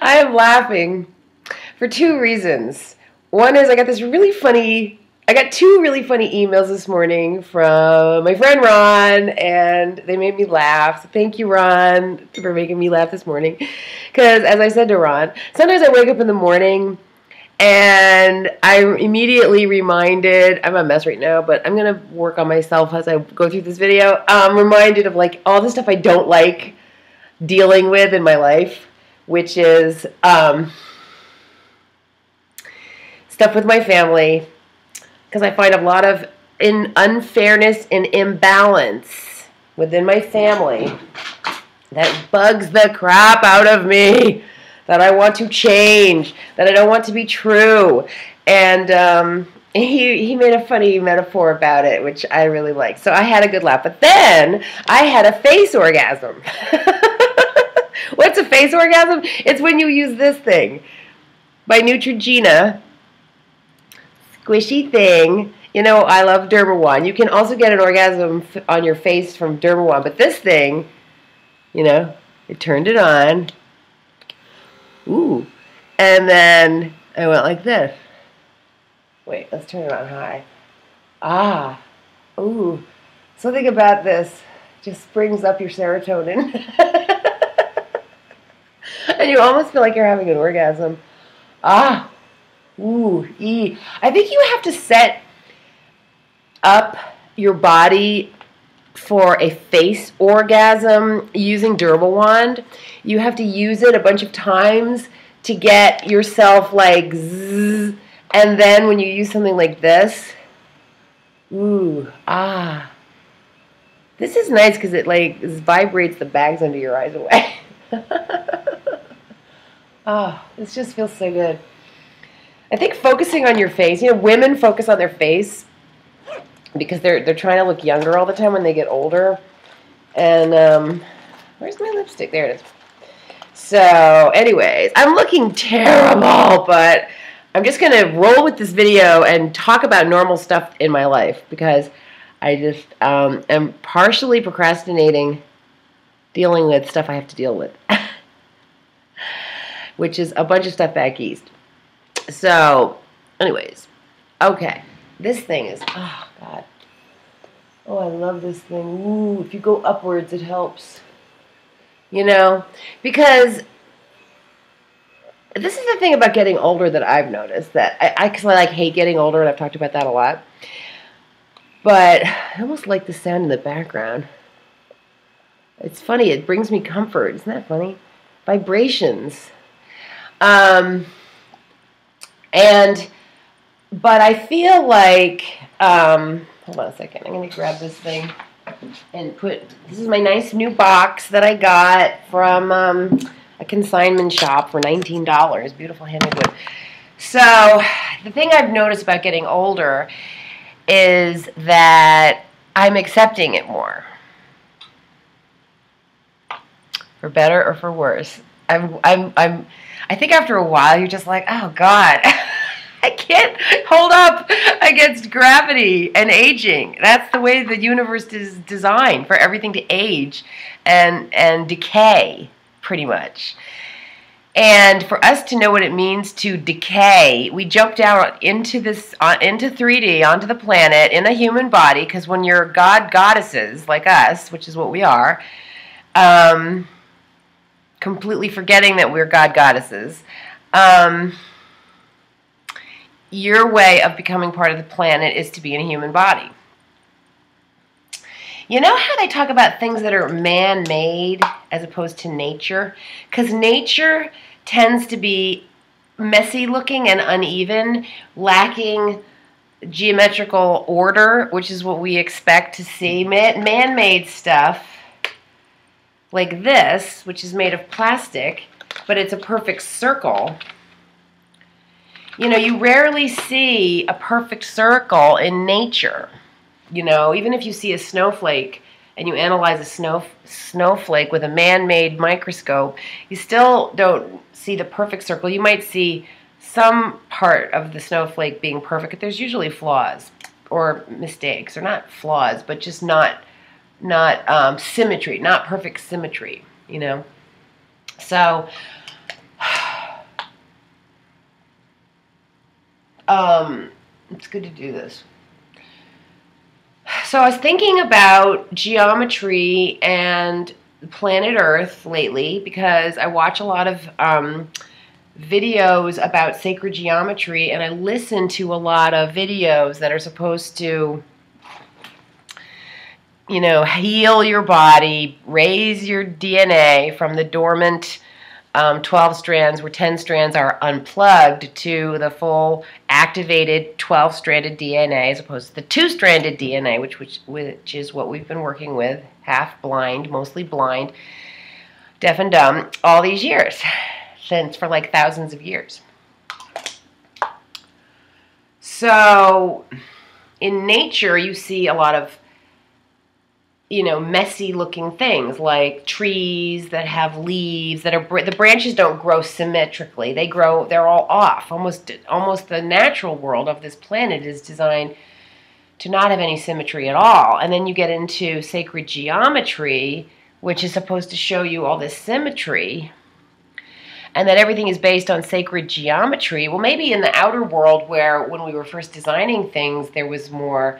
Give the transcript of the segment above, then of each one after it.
I am laughing for two reasons. One is I got two really funny emails this morning from my friend Ron, and they made me laugh. So thank you, Ron, for making me laugh this morning. Because as I said to Ron, sometimes I wake up in the morning and I'm immediately reminded, I'm a mess right now, but I'm going to work on myself as I go through this video. I'm reminded of like all the stuff I don't like dealing with in my life, which is stuff with my family, because I find a lot of unfairness and imbalance within my family that bugs the crap out of me, that I want to change, that I don't want to be true. And he made a funny metaphor about it, which I really like. So I had a good laugh. But then I had a face orgasm. What's a face orgasm? It's when you use this thing by Neutrogena. Squishy thing. You know, I love Derma-One. You can also get an orgasm on your face from Derma-One. But this thing, you know, it turned it on. Ooh. And then I went like this. Wait, let's turn it on high. Ah. Ooh. Something about this just brings up your serotonin. And you almost feel like you're having an orgasm. Ah. Ooh. Ee. I think you have to set up your body for a face orgasm using Derma-Wand. You have to use it a bunch of times to get yourself like zzz, and then when you use something like this, ooh, ah. This is nice because it like vibrates the bags under your eyes away. Oh, this just feels so good. I think focusing on your face, you know, women focus on their face because they're trying to look younger all the time when they get older. And where's my lipstick? There it is. So anyways, I'm looking terrible, but I'm just going to roll with this video and talk about normal stuff in my life because I just am partially procrastinating dealing with stuff I have to deal with, which is a bunch of stuff back east. So anyways, okay. This thing is, oh, God. Oh, I love this thing. Ooh, if you go upwards, it helps. You know? Because this is the thing about getting older that I've noticed. That I like hate getting older, and I've talked about that a lot. But I almost like the sound in the background. It's funny. It brings me comfort. Isn't that funny? Vibrations. But I feel like, hold on a second, I'm going to grab this thing and this is my nice new box that I got from a consignment shop for $19, beautiful handmade wood. So, the thing I've noticed about getting older is that I'm accepting it more. For better or for worse. I think after a while you're just like, oh God, I can't hold up against gravity and aging. That's the way the universe is designed, for everything to age and decay, pretty much. And for us to know what it means to decay, we jump down into 3D, onto the planet, in a human body, because when you're goddesses like us, which is what we are, completely forgetting that we're goddesses, your way of becoming part of the planet is to be in a human body. You know how they talk about things that are man-made as opposed to nature? Because nature tends to be messy looking and uneven, lacking geometrical order, which is what we expect to see. Man-made stuff like this, which is made of plastic, but it's a perfect circle. You know, you rarely see a perfect circle in nature. You know, even if you see a snowflake and you analyze a snowflake with a man-made microscope, you still don't see the perfect circle. You might see some part of the snowflake being perfect. There's usually flaws or mistakes, or not flaws, but just not symmetry, not perfect symmetry, you know. So It's good to do this. So I was thinking about geometry and planet Earth lately because I watch a lot of videos about sacred geometry, and I listen to a lot of videos that are supposed to, you know, heal your body, raise your DNA from the dormant 12 strands, where 10 strands are unplugged, to the full activated 12-stranded DNA, as opposed to the 2-stranded DNA, which is what we've been working with, half blind, mostly blind, deaf and dumb, all these years, since for like thousands of years. So in nature, you see a lot of, you know, messy looking things like trees that have leaves that are, the branches don't grow symmetrically. They're all off. Almost the natural world of this planet is designed to not have any symmetry at all. And then you get into sacred geometry, which is supposed to show you all this symmetry, and that everything is based on sacred geometry. Well, maybe in the outer world, where when we were first designing things, there was more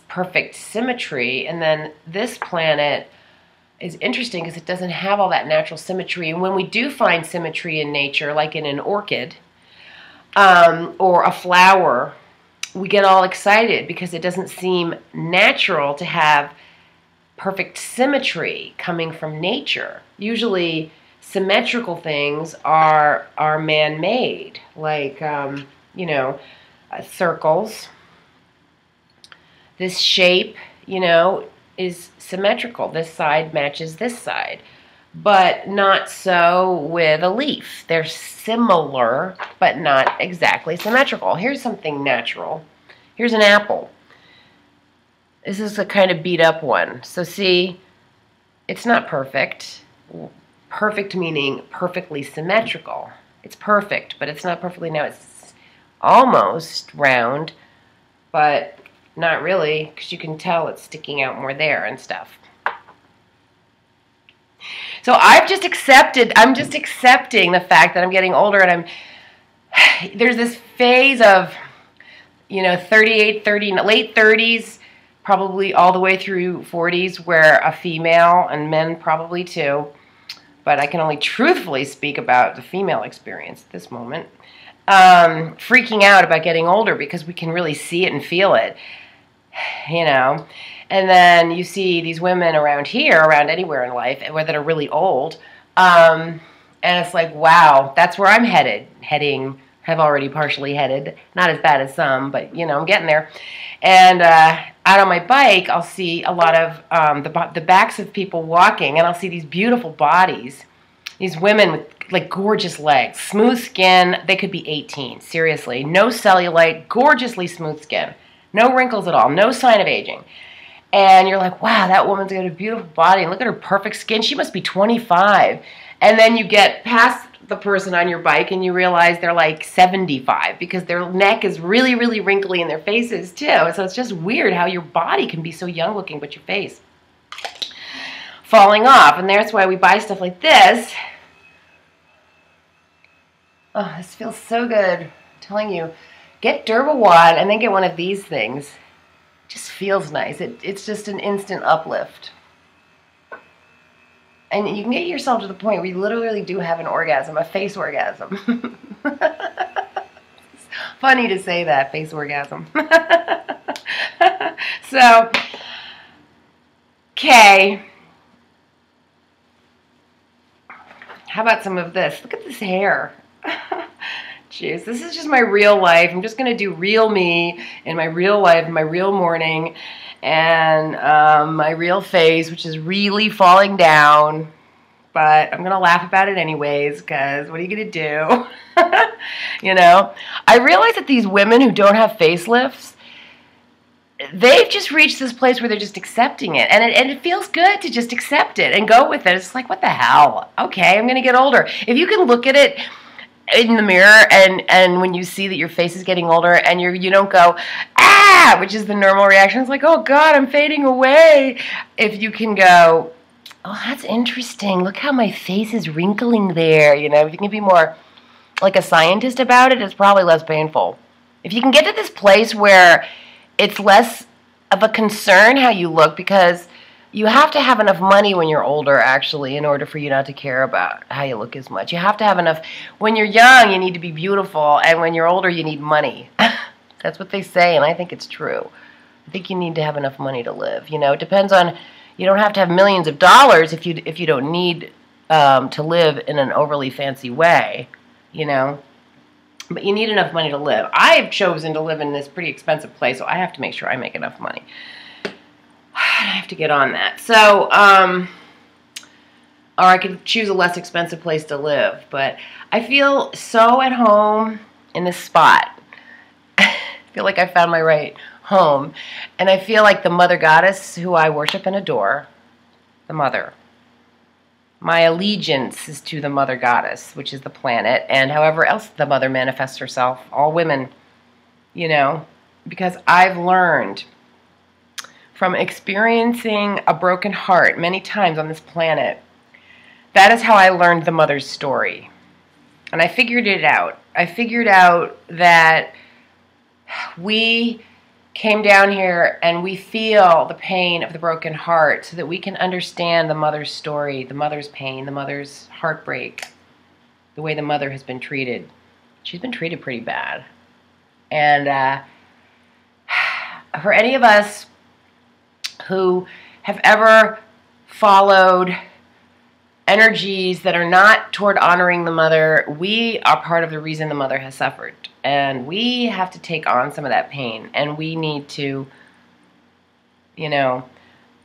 perfect symmetry, and then this planet is interesting because it doesn't have all that natural symmetry. And when we do find symmetry in nature, like in an orchid or a flower, we get all excited because it doesn't seem natural to have perfect symmetry coming from nature. Usually symmetrical things are man-made, like you know, circles. This shape, you know, is symmetrical. This side matches this side, but not so with a leaf. They're similar, but not exactly symmetrical. Here's something natural. Here's an apple. This is a kind of beat up one. So see, it's not perfect. Perfect meaning perfectly symmetrical. It's perfect, but it's not perfectly. Now it's almost round, but not really, because you can tell it's sticking out more there and stuff. So I'm just accepting the fact that I'm getting older, and there's this phase of, you know, 38, 30, late 30s, probably all the way through 40s, where a female, and men probably too, but I can only truthfully speak about the female experience at this moment, freaking out about getting older because we can really see it and feel it. You know, and then you see these women around here, around anywhere in life, that are really old, and it's like, wow, that's where I'm have already partially headed, not as bad as some, but, you know, I'm getting there. And out on my bike, I'll see a lot of the backs of people walking, and I'll see these beautiful bodies, these women with, like, gorgeous legs, smooth skin. They could be 18, seriously. No cellulite, gorgeously smooth skin. No wrinkles at all, no sign of aging. And you're like, wow, that woman's got a beautiful body, and look at her perfect skin. She must be 25. And then you get past the person on your bike, and you realize they're like 75 because their neck is really, really wrinkly, and their faces too. So it's just weird how your body can be so young looking, but your face falling off. And that's why we buy stuff like this. Oh, this feels so good. I'm telling you. Get Dermawad and then get one of these things. It just feels nice. It's just an instant uplift. And you can get yourself to the point where you literally do have an orgasm, a face orgasm. It's funny to say that, face orgasm. So, okay. How about some of this? Look at this hair. Jeez, this is just my real life. I'm just going to do real me in my real life, my real morning, and my real face, which is really falling down. But I'm going to laugh about it anyways, because what are you going to do? You know? I realize that these women who don't have facelifts, they've just reached this place where they're just accepting it. And it feels good to just accept it and go with it. It's like, what the hell? Okay, I'm going to get older. If you can look at it in the mirror, and when you see that your face is getting older, and you don't go, ah, which is the normal reaction. It's like, oh God, I'm fading away. If you can go, oh, that's interesting. Look how my face is wrinkling there. You know, if you can be more like a scientist about it, it's probably less painful. If you can get to this place where it's less of a concern how you look, because you have to have enough money when you're older, actually, in order for you not to care about how you look as much. You have to have enough. When you're young, you need to be beautiful, and when you're older, you need money. That's what they say, and I think it's true. I think you need to have enough money to live. You know, it depends on, you don't have to have millions of dollars if you don't need to live in an overly fancy way, you know. But you need enough money to live. I've chosen to live in this pretty expensive place, so I have to make sure I make enough money. I have to get on that. So, or I could choose a less expensive place to live. But I feel so at home in this spot. I feel like I found my right home. And I feel like the Mother Goddess, who I worship and adore, the Mother. My allegiance is to the Mother Goddess, which is the planet, and however else the Mother manifests herself, all women, you know, because I've learned from experiencing a broken heart many times on this planet. That is how I learned the Mother's story. And I figured it out. I figured out that we came down here and we feel the pain of the broken heart so that we can understand the Mother's story, the Mother's pain, the Mother's heartbreak, the way the Mother has been treated. She's been treated pretty bad. And for any of us who have ever followed energies that are not toward honoring the Mother, we are part of the reason the Mother has suffered. And we have to take on some of that pain. And we need to, you know,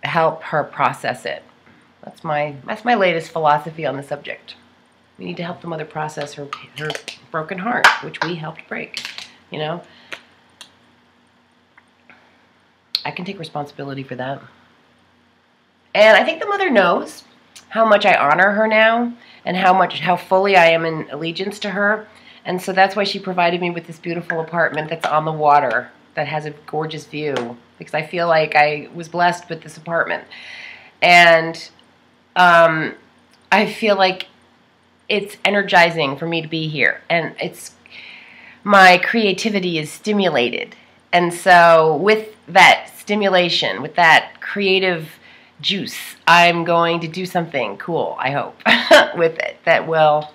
help her process it. That's my latest philosophy on the subject. We need to help the Mother process her broken heart, which we helped break, you know. I can take responsibility for that. And I think the Mother knows how much I honor her now and how fully I am in allegiance to her. And so that's why she provided me with this beautiful apartment that's on the water, that has a gorgeous view, because I feel like I was blessed with this apartment. And I feel like it's energizing for me to be here. And my creativity is stimulated. And so with that stimulation, with that creative juice, I'm going to do something cool, I hope, with it that will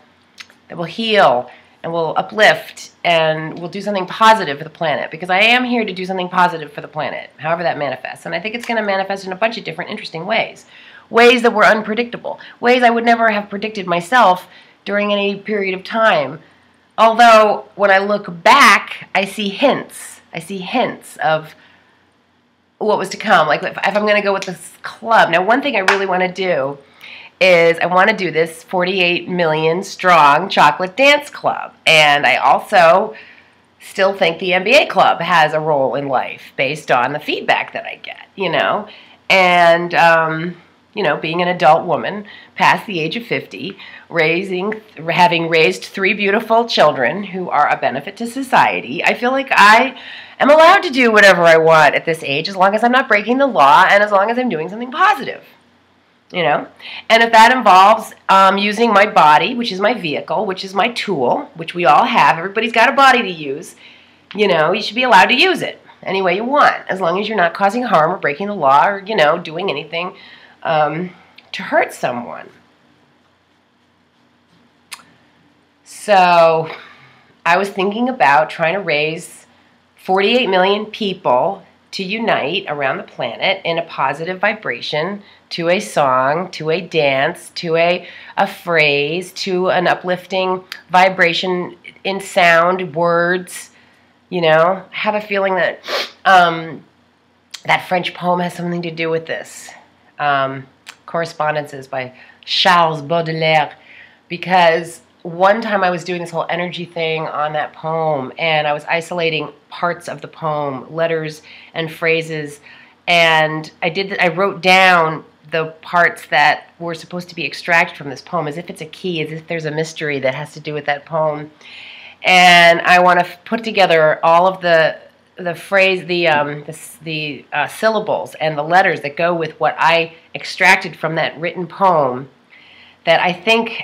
heal and will uplift and will do something positive for the planet, because I am here to do something positive for the planet, however that manifests. And I think it's going to manifest in a bunch of different interesting ways. Ways that were unpredictable. Ways I would never have predicted myself during any period of time. Although, when I look back, I see hints. I see hints of what was to come. Like if I'm going to go with this club. Now, one thing I really want to do is I want to do this 48 million strong chocolate dance club. And I also still think the MBA Club has a role in life based on the feedback that I get, you know. And, you know, being an adult woman past the age of 50, having raised 3 beautiful children who are a benefit to society, I feel like I am allowed to do whatever I want at this age, as long as I'm not breaking the law and as long as I'm doing something positive, you know. And if that involves using my body, which is my vehicle, which is my tool, which we all have, everybody's got a body to use, you know, you should be allowed to use it any way you want, as long as you're not causing harm or breaking the law or, you know, doing anything to hurt someone. So I was thinking about trying to raise 48 million people to unite around the planet in a positive vibration, to a song, to a dance, to a phrase, to an uplifting vibration in sound, words, you know. I have a feeling that that French poem has something to do with this. Correspondences by Charles Baudelaire, because one time I was doing this whole energy thing on that poem, and I was isolating parts of the poem, letters and phrases, and I wrote down the parts that were supposed to be extracted from this poem, as if it's a key, as if there's a mystery that has to do with that poem. And I want to put together all of the phrase, the syllables and the letters that go with what I extracted from that written poem, that I think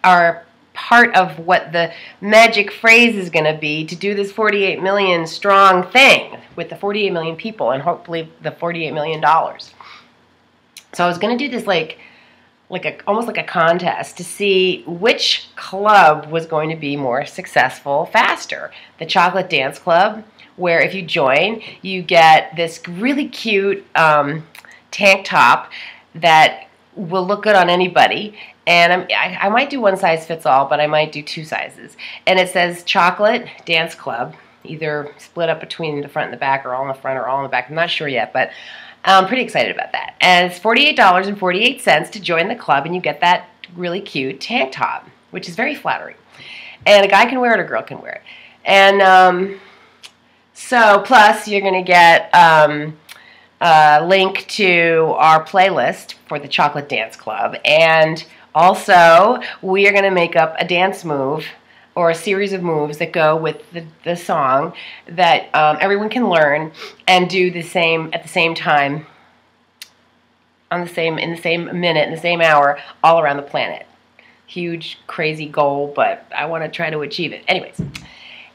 are part of what the magic phrase is going to be to do this 48 million strong thing with the 48 million people and hopefully the $48 million. So I was going to do this almost like a contest to see which club was going to be more successful faster. The Chocolate Dance Club, where if you join, you get this really cute tank top that will look good on anybody. And I might do one size fits all, but I might do 2 sizes. And it says Chocolate Dance Club, either split up between the front and the back, or all in the front or all in the back. I'm not sure yet, but I'm pretty excited about that. And it's $48.48 to join the club, and you get that really cute tank top, which is very flattering. And a guy can wear it, a girl can wear it. And so, plus, you're going to get a link to our playlist for the Chocolate Dance Club. And also, we are going to make up a dance move or a series of moves that go with the song that everyone can learn and do the same at the same time, in the same minute, in the same hour, all around the planet. Huge, crazy goal, but I want to try to achieve it. Anyways,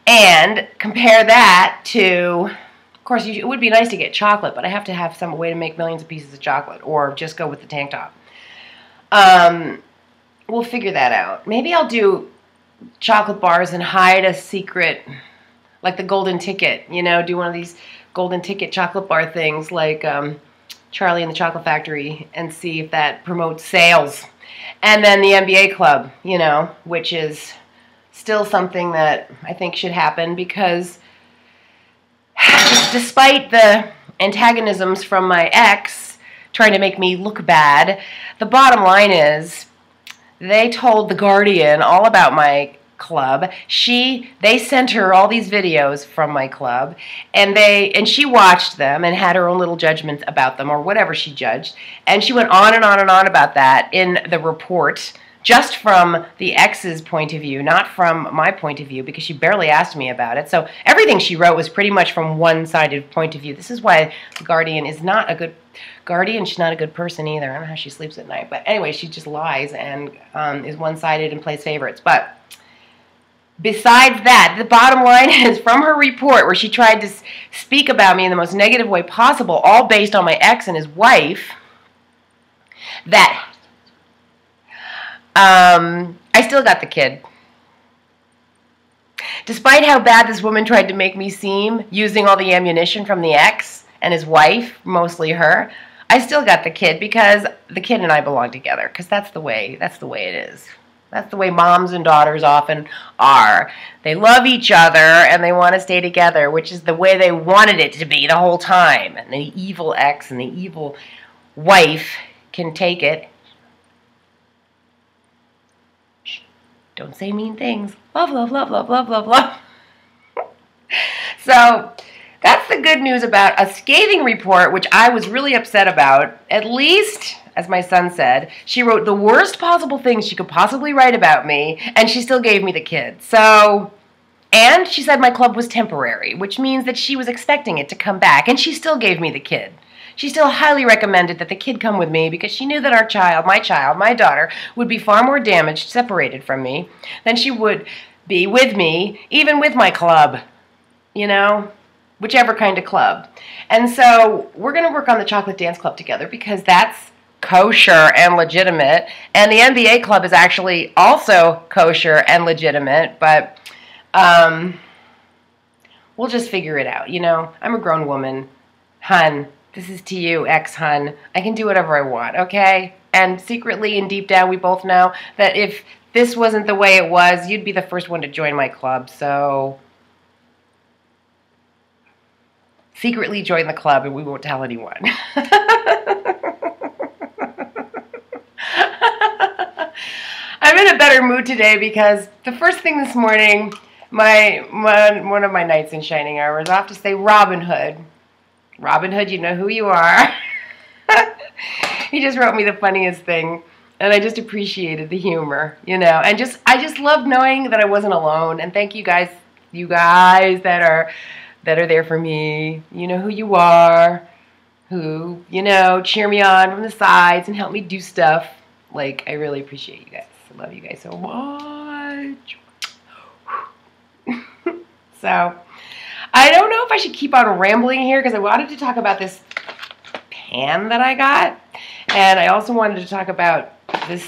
and compare that to, of course, it would be nice to get chocolate, but I have to have some way to make millions of pieces of chocolate, or just go with the tank top. We'll figure that out. Maybe I'll do chocolate bars and hide a secret, like the golden ticket, you know, do one of these golden ticket chocolate bar things like Charlie and the Chocolate Factory, and see if that promotes sales. And then the MBA Club, you know, which is still something that I think should happen, because despite the antagonisms from my ex trying to make me look bad, the bottom line is they told The Guardian all about my club. They sent her all these videos from my club, and she watched them and had her own little judgments about them, or whatever she judged. And she went on and on and on about that in the report, just from the ex's point of view, not from my point of view, because she barely asked me about it. So everything she wrote was pretty much from one-sided point of view. This is why The Guardian is not a good Guardian. She's not a good person either. I don't know how she sleeps at night. But anyway, she just lies and is one-sided and plays favorites. But besides that, the bottom line is, from her report, where she tried to speak about me in the most negative way possible, all based on my ex and his wife, that I still got the kid. Despite how bad this woman tried to make me seem, using all the ammunition from the ex and his wife, mostly her, I still got the kid, because the kid and I belong together, because that's the way it is. That's the way moms and daughters often are. They love each other and they want to stay together, which is the way they wanted it to be the whole time. And the evil ex and the evil wife can take it. Shh, don't say mean things. Love, love, love, love, love, love, love. So that's the good news about a scathing report, which I was really upset about. At least, as my son said, she wrote the worst possible things she could possibly write about me, and she still gave me the kid. So, and she said my club was temporary, which means that she was expecting it to come back, and she still gave me the kid. She still highly recommended that the kid come with me, because she knew that my daughter, would be far more damaged separated from me than she would be with me, even with my club, you know? Whichever kind of club. And so we're going to work on the Chocolate Dance Club together, because that's kosher and legitimate. And the MBA Club is actually also kosher and legitimate, but we'll just figure it out, you know? I'm a grown woman. Hun, this is to you, ex-hun. I can do whatever I want, okay? And secretly and deep down, we both know that if this wasn't the way it was, you'd be the first one to join my club, so secretly join the club, and we won't tell anyone. I'm in a better mood today, because the first thing this morning, one of my knights in shining armor is off to say, Robin Hood. Robin Hood, you know who you are. He just wrote me the funniest thing, and I just appreciated the humor, you know. And I just loved knowing that I wasn't alone. And thank you guys that are there for me. You know who you are, who, you know, cheer me on from the sides and help me do stuff. Like, I really appreciate you guys. I love you guys so much. message. So, I don't know if I should keep on rambling here because I wanted to talk about this pan that I got. And I also wanted to talk about this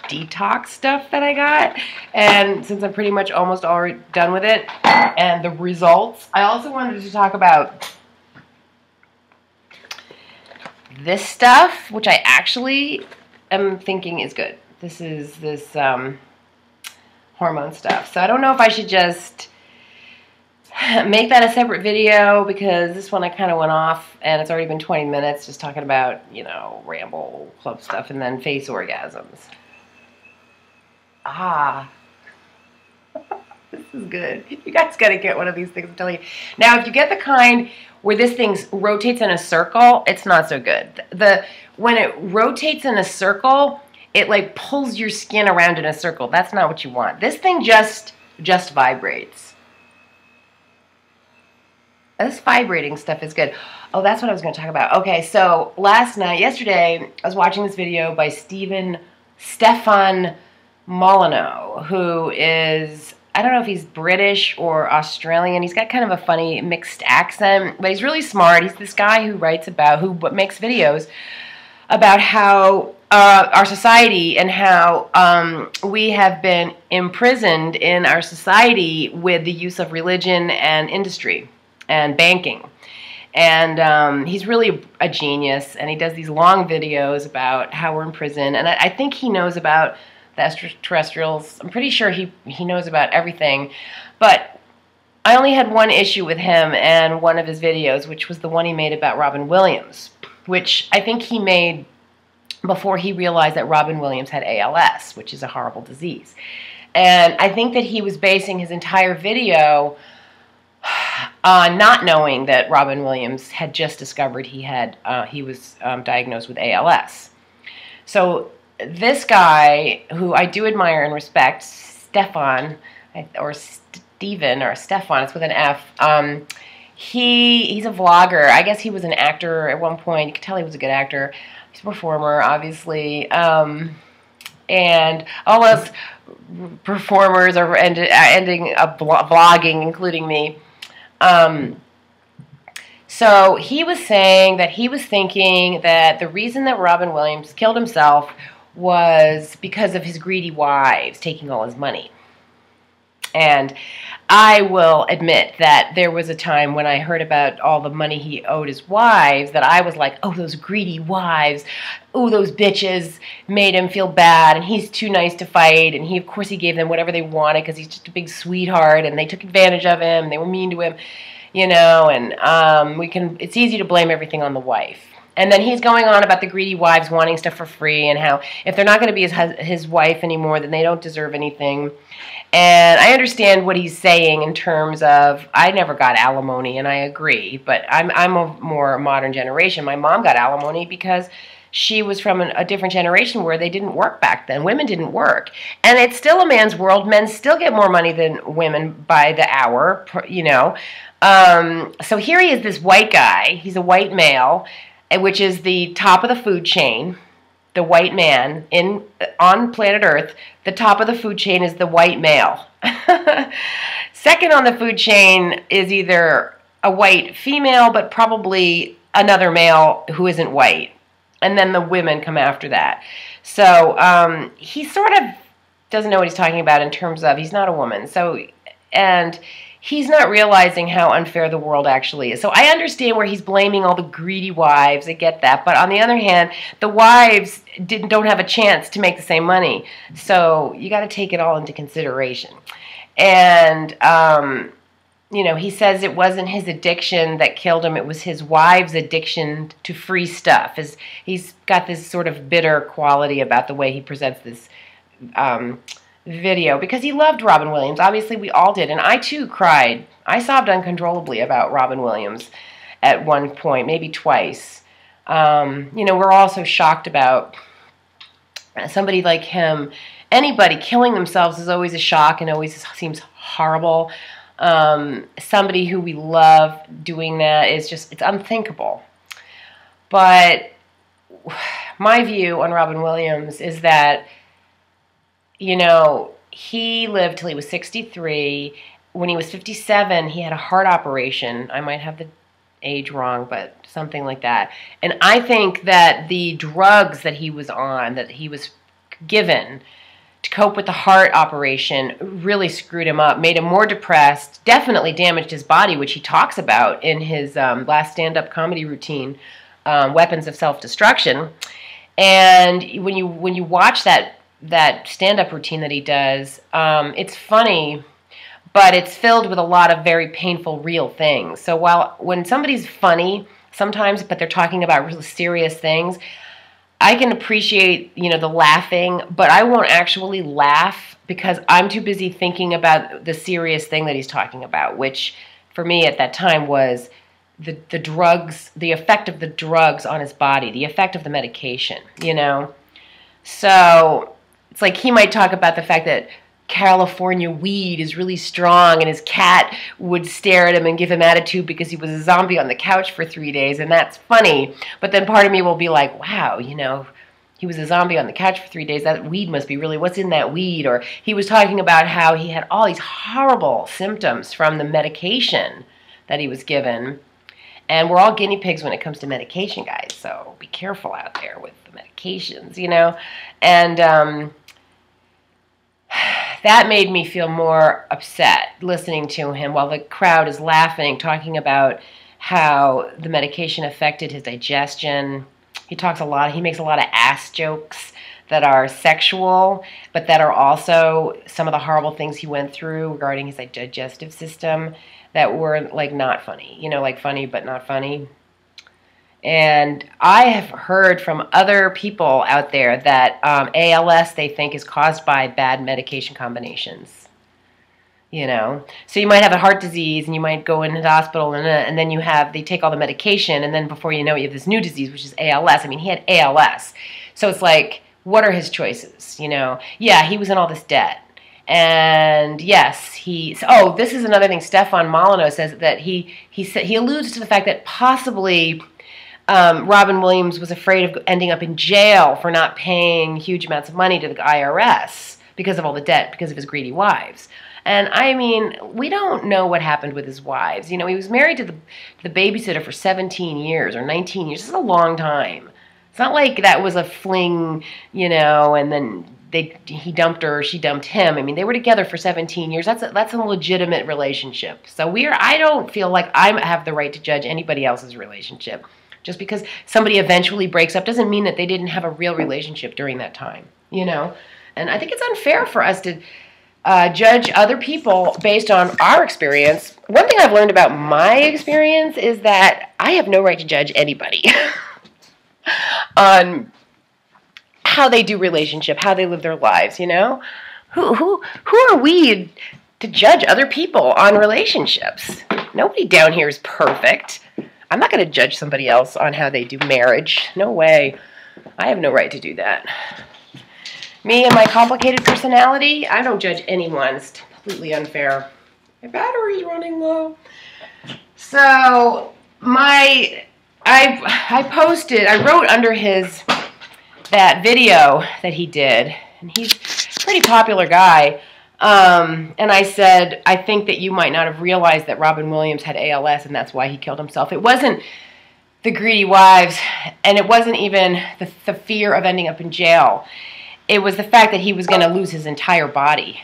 detox stuff that I got. And since I'm pretty much almost already done with it and the results, I also wanted to talk about this stuff, which I actually am thinking is good. This is this hormone stuff. So I don't know if I should just make that a separate video because this one I kind of went off and it's already been 20 minutes just talking about, you know, ramble club stuff and then face orgasms. Ah. This is good. You guys got to get one of these things, I'm telling you. Now, if you get the kind where this thing rotates in a circle, it's not so good. When it rotates in a circle, it like pulls your skin around in a circle. That's not what you want. This thing just vibrates. This vibrating stuff is good. Oh, that's what I was going to talk about. Okay, so yesterday, I was watching this video by Stefan Molyneaux, who is, I don't know if he's British or Australian. He's got kind of a funny mixed accent, but he's really smart. He's this guy who makes videos about how our society and how we have been imprisoned in our society with the use of religion and industry and banking. And he's really a genius, and he does these long videos about how we're in prison, and I think he knows about the extraterrestrials. I'm pretty sure he knows about everything, but I only had one issue with him and one of his videos, which was the one he made about Robin Williams, which I think he made before he realized that Robin Williams had ALS, which is a horrible disease. And I think that he was basing his entire video not knowing that Robin Williams had just discovered he was diagnosed with ALS. So this guy, who I do admire and respect, Stefan, or Steven, or Stefan, it's with an F, he's a vlogger. I guess he was an actor at one point. You could tell he was a good actor. He's a performer, obviously. And all us performers are ending up vlogging, including me. So he was saying that he was thinking that the reason that Robin Williams killed himself was because of his greedy wives taking all his money. And I will admit that there was a time when I heard about all the money he owed his wives that I was like, oh, those greedy wives, oh, those bitches made him feel bad, and he's too nice to fight, and of course he gave them whatever they wanted because he's just a big sweetheart, and they took advantage of him, and they were mean to him, you know, and it's easy to blame everything on the wife. And then he's going on about the greedy wives wanting stuff for free and how if they're not going to be his wife anymore, then they don't deserve anything. And I understand what he's saying in terms of, I never got alimony, and I agree, but I'm a more modern generation. My mom got alimony because she was from a different generation where they didn't work back then. Women didn't work. And it's still a man's world. Men still get more money than women by the hour, you know. So here he is, this white guy. He's a white male, which is the top of the food chain. The white man on planet Earth, the top of the food chain is the white male. Second on the food chain is either a white female, but probably another male who isn't white. And then the women come after that. So he sort of doesn't know what he's talking about in terms of he's not a woman. So, and he's not realizing how unfair the world actually is. So I understand where he's blaming all the greedy wives. I get that. But on the other hand, the wives don't have a chance to make the same money. So you got to take it all into consideration. And, you know, he says it wasn't his addiction that killed him. It was his wife's addiction to free stuff. He's got this sort of bitter quality about the way he presents this video because he loved Robin Williams. Obviously, we all did, and I too cried. I sobbed uncontrollably about Robin Williams at one point, maybe twice. You know, we're all so shocked about somebody like him. Anybody killing themselves is always a shock and always seems horrible. Somebody who we love doing that is just, it's unthinkable. But my view on Robin Williams is that, you know, he lived till he was 63. When he was 57, he had a heart operation. I might have the age wrong, but something like that. And I think that the drugs that he was on, that he was given to cope with the heart operation, really screwed him up, made him more depressed, definitely damaged his body, which he talks about in his last stand-up comedy routine, Weapons of Self-Destruction. And when you watch that stand-up routine that he does, it's funny, but it's filled with a lot of very painful, real things. So when somebody's funny sometimes, but they're talking about really serious things, I can appreciate, the laughing, but I won't actually laugh because I'm too busy thinking about the serious thing that he's talking about, which for me at that time was the drugs, the effect of the drugs on his body, the effect of the medication, So it's like he might talk about the fact that California weed is really strong and his cat would stare at him and give him attitude because he was a zombie on the couch for 3 days, and that's funny. But then part of me will be like, wow, he was a zombie on the couch for 3 days. That weed must be really, what's in that weed? Or he was talking about how he had all these horrible symptoms from the medication that he was given. And we're all guinea pigs when it comes to medication, guys, so be careful out there with the medications, And that made me feel more upset listening to him while the crowd is laughing, talking about how the medication affected his digestion. He makes a lot of ass jokes that are sexual, but that are also some of the horrible things he went through regarding his digestive system that were not funny, funny but not funny. And I have heard from other people out there that ALS they think is caused by bad medication combinations. So you might have a heart disease and you might go into the hospital and then they take all the medication and then before you know it, you have this new disease, which is ALS. I mean, he had ALS. So it's like, what are his choices? Yeah, he was in all this debt. And yes, this is another thing Stefan Molyneaux says, that he alludes to the fact that possibly Robin Williams was afraid of ending up in jail for not paying huge amounts of money to the IRS because of all the debt, because of his greedy wives. And I mean, we don't know what happened with his wives. He was married to the babysitter for 17 years or 19 years. This is a long time. It's not like that was a fling, and then he dumped her or she dumped him. I mean, they were together for 17 years. That's a legitimate relationship. So I don't feel like I have the right to judge anybody else's relationship. Just because somebody eventually breaks up doesn't mean that they didn't have a real relationship during that time, And I think it's unfair for us to judge other people based on our experience. One thing I've learned about my experience is that I have no right to judge anybody on how they do relationship, how they live their lives, Who are we to judge other people on relationships? Nobody down here is perfect. I'm not going to judge somebody else on how they do marriage. No way. I have no right to do that. Me and my complicated personality, I don't judge anyone. It's completely unfair. My battery's running low. So, I wrote under that video that he did, and he's a pretty popular guy, and I said, I think that you might not have realized that Robin Williams had ALS, and that's why he killed himself. It wasn't the greedy wives, and it wasn't even the fear of ending up in jail. It was the fact that he was going to lose his entire body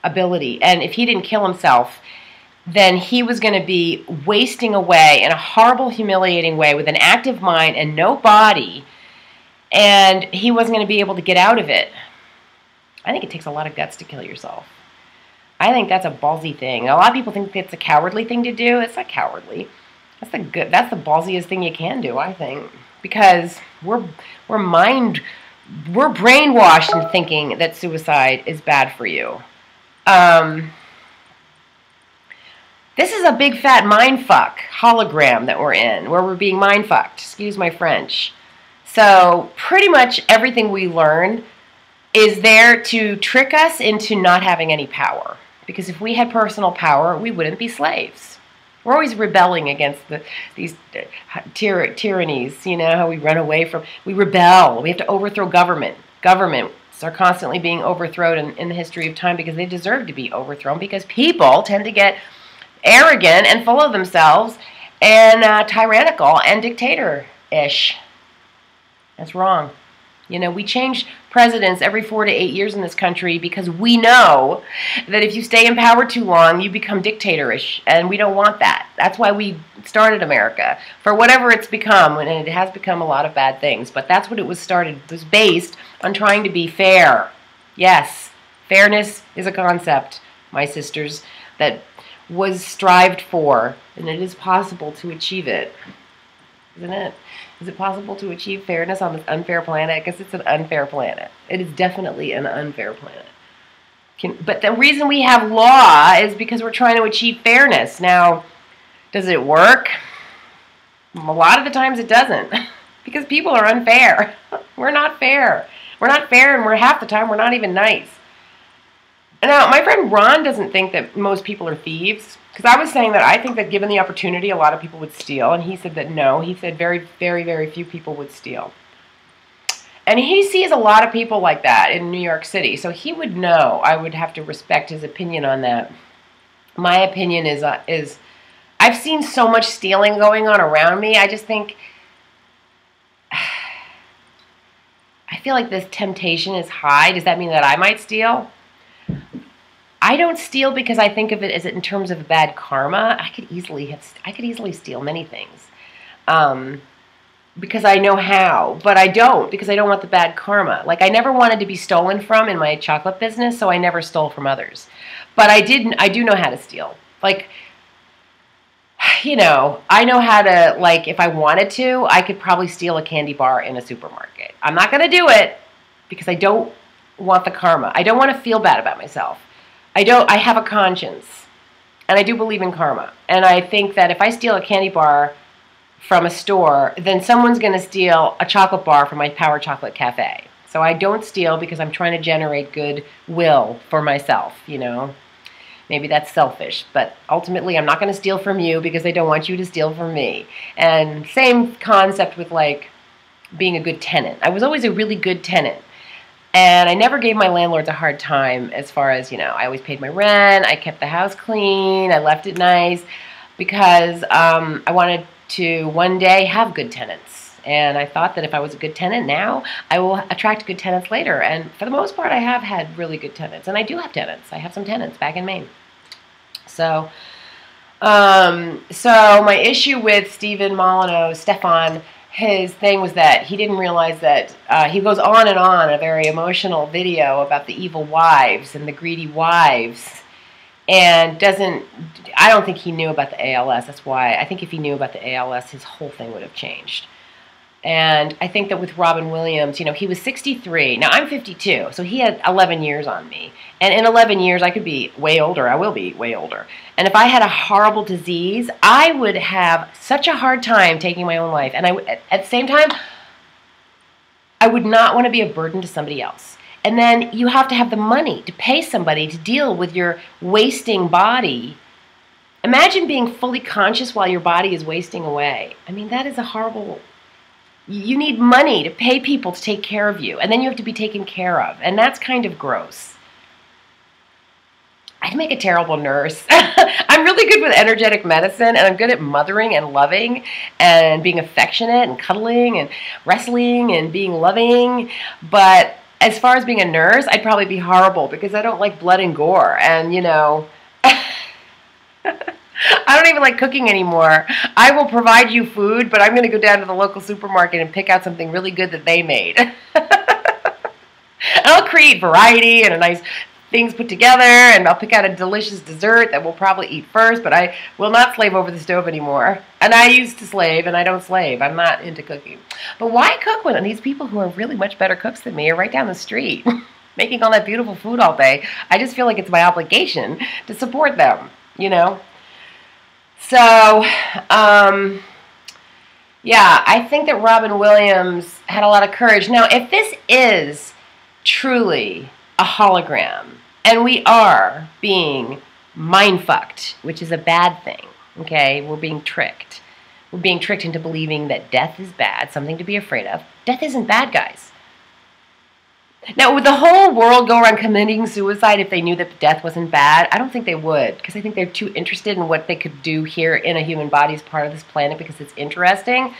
ability, and if he didn't kill himself, then he was going to be wasting away in a horrible, humiliating way with an active mind and no body, and he wasn't going to be able to get out of it. I think it takes a lot of guts to kill yourself. I think that's a ballsy thing. A lot of people think it's a cowardly thing to do. It's not cowardly. That's the ballsiest thing you can do, I think, because we're brainwashed into thinking that suicide is bad for you. This is a big fat mindfuck hologram that we're in, where we're being mindfucked. Excuse my French. So pretty much everything we learn is there to trick us into not having any power. Because if we had personal power, we wouldn't be slaves. We're always rebelling against these tyrannies, how we run away from, we rebel. We have to overthrow government. Government systems are constantly being overthrown in the history of time because they deserve to be overthrown, because people tend to get arrogant and full of themselves and tyrannical and dictator-ish. That's wrong. You know, we change presidents every 4 to 8 years in this country because we know that if you stay in power too long, you become dictatorish, and we don't want that. That's why we started America, for whatever it's become, and it has become a lot of bad things, but that's what it was started. It was based on trying to be fair. Yes, fairness is a concept, my sisters, that was strived for, and it is possible to achieve it, isn't it? Is it possible to achieve fairness on this unfair planet? Because it's an unfair planet. It is definitely an unfair planet. But the reason we have law is because we're trying to achieve fairness. Now, does it work? A lot of the times it doesn't. Because people are unfair. We're not fair. We're not fair, and half the time we're not even nice. Now, my friend Ron doesn't think that most people are thieves. Because I was saying that I think that given the opportunity, a lot of people would steal. And he said that no. He said very, very, very few people would steal. And he sees a lot of people like that in New York City. So he would know. I would have to respect his opinion on that. My opinion is I've seen so much stealing going on around me. I just think, I feel like this temptation is high. Does that mean that I might steal? I don't steal because I think of it as in terms of bad karma. I could easily steal many things, because I know how. But I don't, because I don't want the bad karma. Like, I never wanted to be stolen from in my chocolate business, so I never stole from others. But I do know how to steal. Like, you know, I know how to, like, if I wanted to, I could probably steal a candy bar in a supermarket. I'm not going to do it because I don't want the karma. I don't want to feel bad about myself. I have a conscience, and I do believe in karma. And I think that if I steal a candy bar from a store, then someone's going to steal a chocolate bar from my Power Chocolate Cafe. So I don't steal because I'm trying to generate goodwill for myself, you know. Maybe that's selfish, but ultimately I'm not going to steal from you because I don't want you to steal from me. And same concept with, like, being a good tenant. I was always a really good tenant. And I never gave my landlords a hard time as far as, you know, I always paid my rent, I kept the house clean, I left it nice, because I wanted to one day have good tenants. And I thought that if I was a good tenant now, I will attract good tenants later. And for the most part, I have had really good tenants. And I do have tenants. I have some tenants back in Maine. So my issue with Stefan, his thing was that he didn't realize that he goes on and on a very emotional video about the evil wives and the greedy wives, and I don't think he knew about the ALS. That's why I think if he knew about the ALS, his whole thing would have changed. And I think that with Robin Williams, you know, he was 63. Now, I'm 52, so he had 11 years on me. And in 11 years, I could be way older. I will be way older. And if I had a horrible disease, I would have such a hard time taking my own life. And at the same time, I would not want to be a burden to somebody else. And then you have to have the money to pay somebody to deal with your wasting body. Imagine being fully conscious while your body is wasting away. I mean, that is a horrible... You need money to pay people to take care of you, and then you have to be taken care of, and that's kind of gross. I'd make a terrible nurse. I'm really good with energetic medicine, and I'm good at mothering and loving and being affectionate and cuddling and wrestling and being loving, but as far as being a nurse, I'd probably be horrible because I don't like blood and gore, and, you know... I don't even like cooking anymore. I will provide you food, but I'm going to go down to the local supermarket and pick out something really good that they made. And I'll create variety and a nice things put together, and I'll pick out a delicious dessert that we'll probably eat first, but I will not slave over the stove anymore. And I used to slave, and I don't slave. I'm not into cooking. But why cook when these people who are really much better cooks than me are right down the street, making all that beautiful food all day? I just feel like it's my obligation to support them, you know? So, yeah, I think that Robin Williams had a lot of courage. Now, if this is truly a hologram, and we are being mind-fucked, which is a bad thing, okay? We're being tricked. We're being tricked into believing that death is bad, something to be afraid of. Death isn't bad, guys. Now, would the whole world go around committing suicide if they knew that death wasn't bad? I don't think they would, because I think they're too interested in what they could do here in a human body as part of this planet because it's interesting.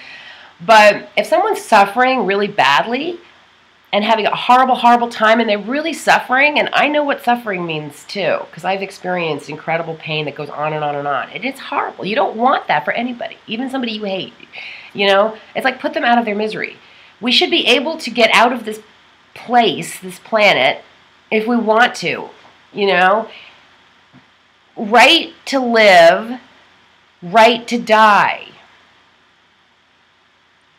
But if someone's suffering really badly and having a horrible, horrible time and they're really suffering, and I know what suffering means too, because I've experienced incredible pain that goes on and on and on. And it's horrible. You don't want that for anybody, even somebody you hate. You know, it's like put them out of their misery. We should be able to get out of this place, this planet, if we want to, you know. Right to live, right to die.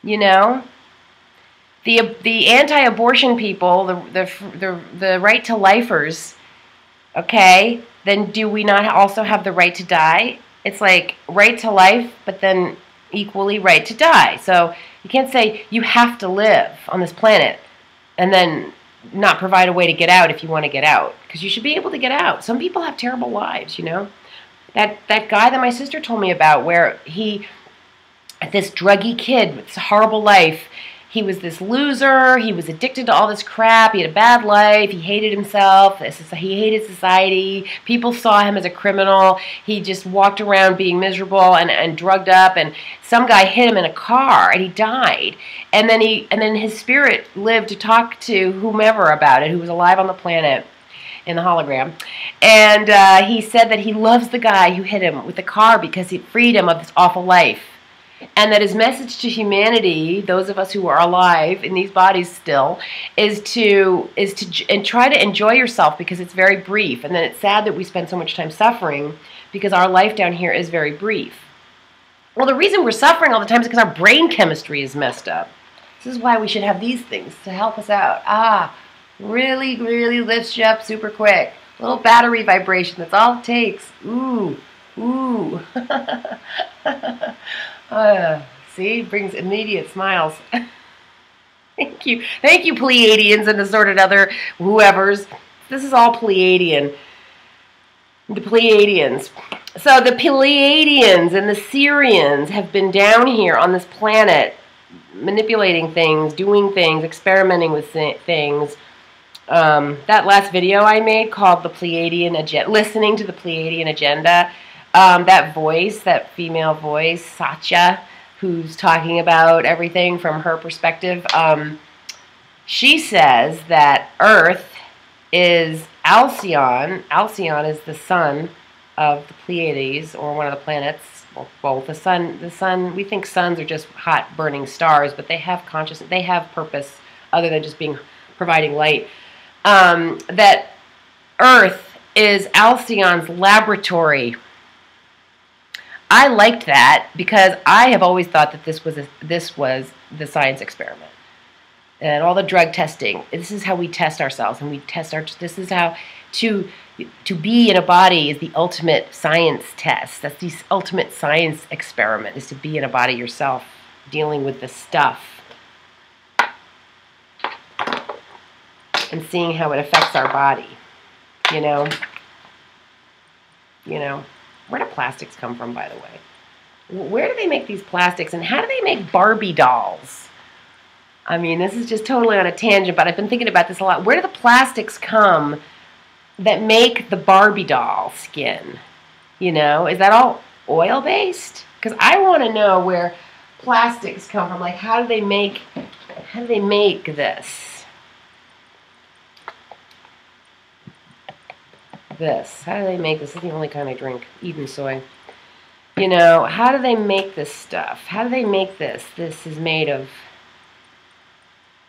You know, the anti-abortion people, the right to lifers. Okay, then do we not also have the right to die? It's like right to life, but then equally right to die. So you can't say you have to live on this planet and then not provide a way to get out if you want to get out, because you should be able to get out. Some people have terrible lives, you know. That guy that my sister told me about, where this druggy kid with this horrible life, he was this loser, he was addicted to all this crap, he had a bad life, he hated himself, he hated society, people saw him as a criminal, he just walked around being miserable and drugged up, and some guy hit him in a car and he died. And then his spirit lived to talk to whomever about it, who was alive on the planet in the hologram. And he said that he loves the guy who hit him with the car because it freed him of this awful life. And that his message to humanity, those of us who are alive in these bodies still, is to try to enjoy yourself, because it's very brief. And then it's sad that we spend so much time suffering because our life down here is very brief. Well, the reason we're suffering all the time is because our brain chemistry is messed up. This is why we should have these things to help us out. Really, really lifts you up super quick. A little battery vibration, that's all it takes. Ooh, ooh. See, brings immediate smiles. Thank you, Pleiadians and assorted other whoever's. This is all Pleiadian. The Pleiadians. So the Pleiadians and the Syrians have been down here on this planet, manipulating things, doing things, experimenting with things. That last video I made called the Pleiadian Agenda, listening to the Pleiadian Agenda. That voice, that female voice, Satya, who's talking about everything from her perspective, she says that Earth is Alcyon. Alcyon is the sun of the Pleiades, or one of the planets. Well, the sun. We think suns are just hot, burning stars, but they have consciousness. They have purpose other than just providing light. That Earth is Alcyon's laboratory. I liked that because I have always thought that this was the science experiment, and all the drug testing. This is how we test ourselves, and we test our. This is how to be in a body is the ultimate science test. That's the ultimate science experiment, is to be in a body yourself, dealing with the stuff and seeing how it affects our body. You know. Where do plastics come from, by the way? Where do they make these plastics, and how do they make Barbie dolls? I mean, this is just totally on a tangent, but I've been thinking about this a lot. Where do the plastics come that make the Barbie doll skin? You know, is that all oil-based? Because I want to know where plastics come from. Like, how do they make this? How do they make this? This is the only kind I drink, even soy. You know, how do they make this stuff? How do they make this? This is made of,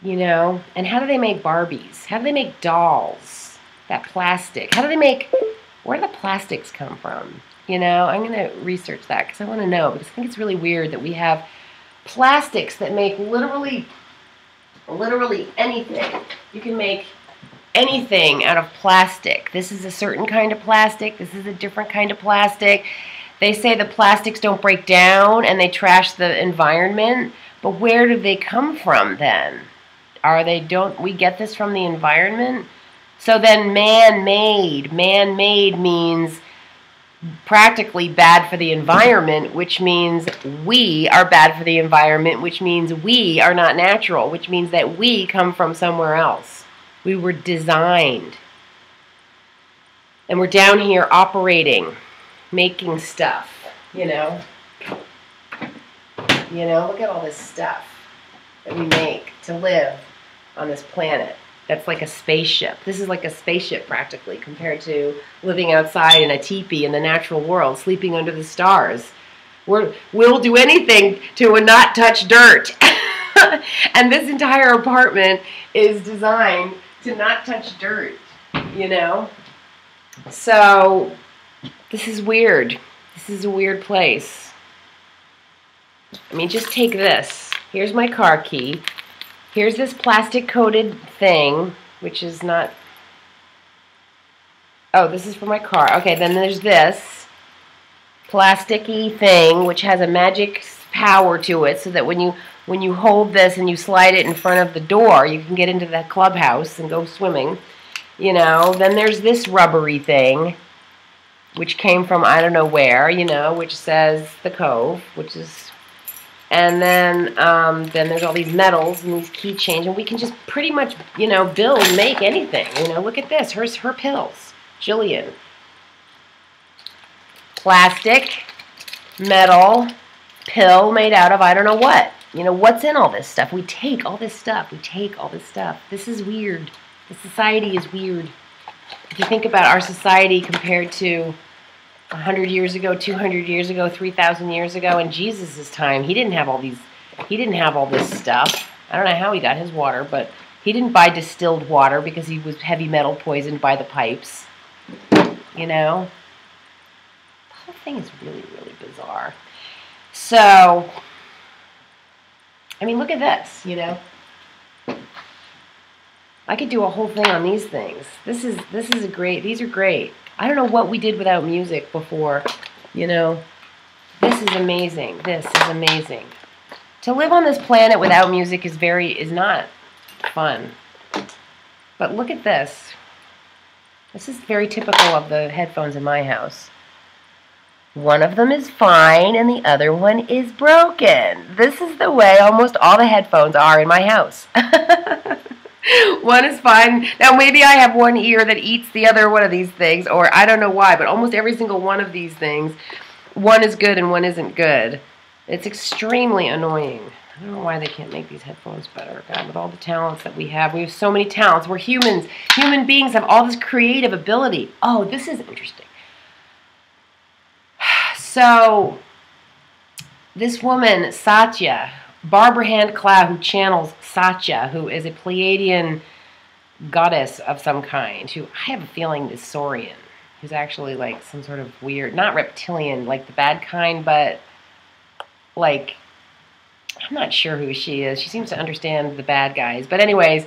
you know, and how do they make Barbies? How do they make dolls? That plastic. How do they make, where do the plastics come from? You know, I'm going to research that because I want to know, because I think it's really weird that we have plastics that make literally anything. You can make anything out of plastic. This is a certain kind of plastic. This is a different kind of plastic. They say the plastics don't break down and they trash the environment, but where do they come from then? Don't we get this from the environment? So then man-made means practically bad for the environment, which means we are bad for the environment, which means we are not natural, which means that we come from somewhere else. We were designed. And we're down here operating, making stuff, you know. You know, look at all this stuff that we make to live on this planet. That's like a spaceship. This is like a spaceship practically compared to living outside in a teepee in the natural world, sleeping under the stars. We'll do anything to not touch dirt. And this entire apartment is designed to not touch dirt, you know? So, this is weird. This is a weird place. I mean, just take this. Here's my car key. Here's this plastic-coated thing, which is not... Oh, this is for my car. Okay, then there's this plasticky thing, which has a magic power to it, so that when you hold this and you slide it in front of the door, you can get into the clubhouse and go swimming. You know, then there's this rubbery thing, which came from I don't know where, you know, which says the Cove, which is... And then there's all these metals and these keychains, and we can just pretty much, you know, build, make anything. You know, look at this. Her pills. Jillian. Plastic, metal, pill made out of I don't know what. You know, what's in all this stuff? We take all this stuff. We take all this stuff. This is weird. The society is weird. If you think about our society compared to 100 years ago, 200 years ago, 3,000 years ago, in Jesus' time, he didn't have all this stuff. I don't know how he got his water, but he didn't buy distilled water because he was heavy metal poisoned by the pipes. You know? The whole thing is really, really bizarre. So, I mean, look at this, you know? I could do a whole thing on these things. This is a great, these are great. I don't know what we did without music before, you know. This is amazing. This is amazing. To live on this planet without music is not fun. But look at this. This is very typical of the headphones in my house. One of them is fine and the other one is broken. This is the way almost all the headphones are in my house. One is fine. Now, maybe I have one ear that eats the other one of these things, or I don't know why, but almost every single one of these things, one is good and one isn't good. It's extremely annoying. I don't know why they can't make these headphones better. God, with all the talents that we have so many talents. We're humans. Human beings have all this creative ability. Oh, this is interesting. So, this woman, Satya, Barbara Hand Clow, who channels Satya, who is a Pleiadian goddess of some kind, who I have a feeling is Saurian, who's actually like some sort of weird, not reptilian, like the bad kind, but like, I'm not sure who she is. She seems to understand the bad guys. But anyways,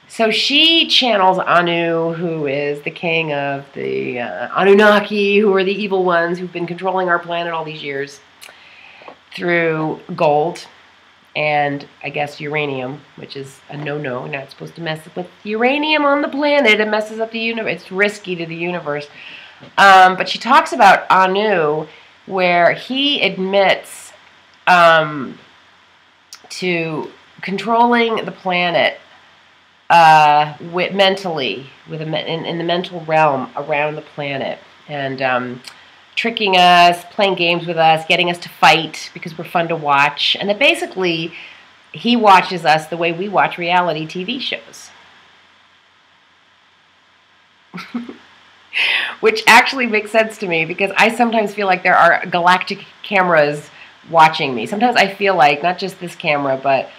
so she channels Anu, who is the king of the Anunnaki, who are the evil ones who've been controlling our planet all these years, through gold. And I guess uranium, which is a no-no. You're not supposed to mess with uranium on the planet. It messes up the universe. It's risky to the universe. But she talks about Anu, where he admits to controlling the planet mentally, in the mental realm around the planet. And tricking us, playing games with us, getting us to fight because we're fun to watch. And that basically he watches us the way we watch reality TV shows. Which actually makes sense to me because I sometimes feel like there are galactic cameras watching me. Sometimes I feel like, not just this camera, but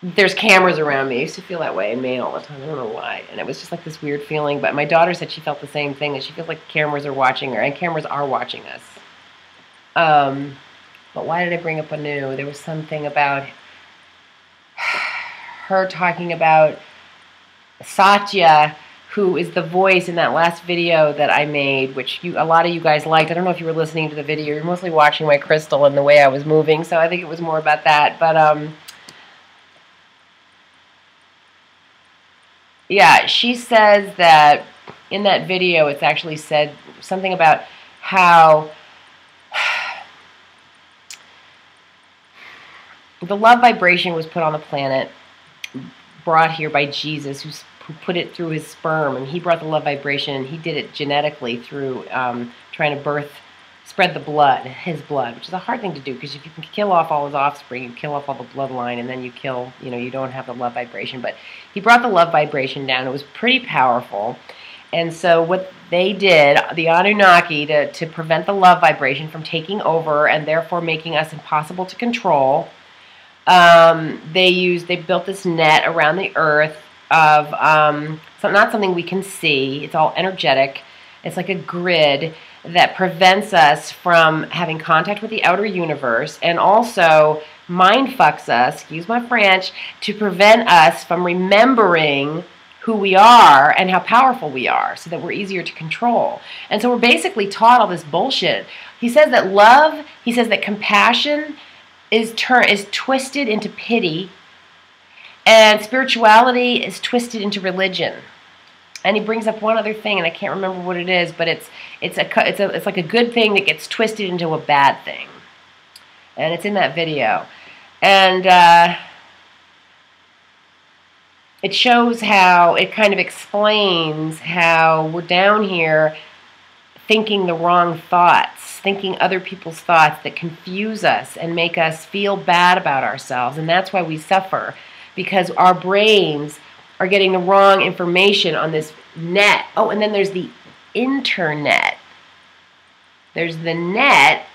there's cameras around me. I used to feel that way in Maine all the time. I don't know why. And it was just like this weird feeling. But my daughter said she felt the same thing, that she feels like cameras are watching her. And cameras are watching us. But why did I bring up Anu? There was something about her talking about Satya, who is the voice in that last video that I made, which a lot of you guys liked. I don't know if you were listening to the video. You're mostly watching my crystal and the way I was moving. So I think it was more about that. But yeah, she says that in that video it's actually said something about how the love vibration was put on the planet, brought here by Jesus, who's who put it through his sperm, and he brought the love vibration, and he did it genetically through trying to spread the blood, his blood, which is a hard thing to do, because if you can kill off all his offspring, you kill off all the bloodline, and then you kill, you don't have the love vibration. But he brought the love vibration down. It was pretty powerful. And so what they did, the Anunnaki, to prevent the love vibration from taking over and therefore making us impossible to control, they built this net around the earth of, not something we can see. It's all energetic. It's like a grid that prevents us from having contact with the outer universe, and also mind fucks us, excuse my French, to prevent us from remembering who we are and how powerful we are, so that we're easier to control. And so we're basically taught all this bullshit. He says that love, he says that compassion is twisted into pity, and spirituality is twisted into religion. And he brings up one other thing, and I can't remember what it is, but it's like a good thing that gets twisted into a bad thing, and it's in that video, and it shows how it kind of explains how we're down here thinking the wrong thoughts, thinking other people's thoughts that confuse us and make us feel bad about ourselves, and that's why we suffer, because our brains are getting the wrong information on this net. Oh, and then there's the internet. There's the net,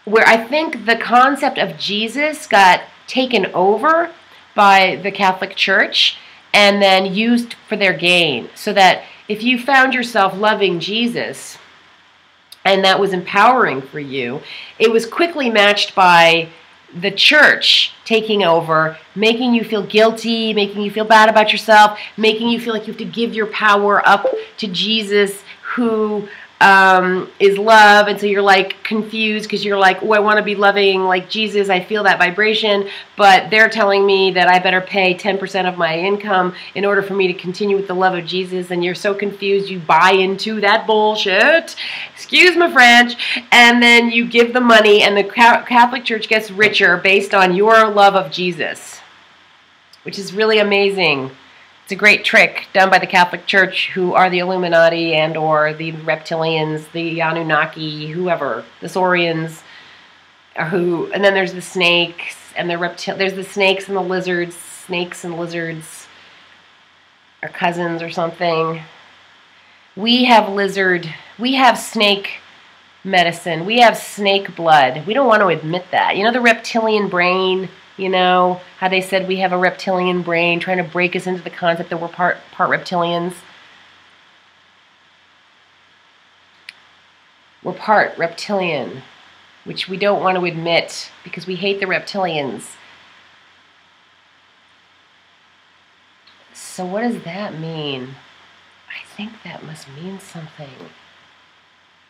where I think the concept of Jesus got taken over by the Catholic Church and then used for their gain. So that if you found yourself loving Jesus and that was empowering for you, it was quickly matched by the church taking over, making you feel guilty, making you feel bad about yourself, making you feel like you have to give your power up to Jesus, who is love. And so you're like confused, because you're like, oh, I want to be loving like Jesus, I feel that vibration, but they're telling me that I better pay 10% of my income in order for me to continue with the love of Jesus. And you're so confused, you buy into that bullshit, excuse my French, and then you give the money, and the Catholic Church gets richer based on your love of Jesus, which is really amazing. It's a great trick done by the Catholic Church, who are the Illuminati and or the reptilians, the Anunnaki, whoever, the Saurians, and then there's the snakes and there's the snakes and the lizards. Snakes and lizards are cousins or something. We have snake medicine. We have snake blood. We don't want to admit that. The reptilian brain. How they said we have a reptilian brain, trying to break us into the concept that we're part reptilians. We're part reptilian, which we don't want to admit because we hate the reptilians. So what does that mean? I think that must mean something.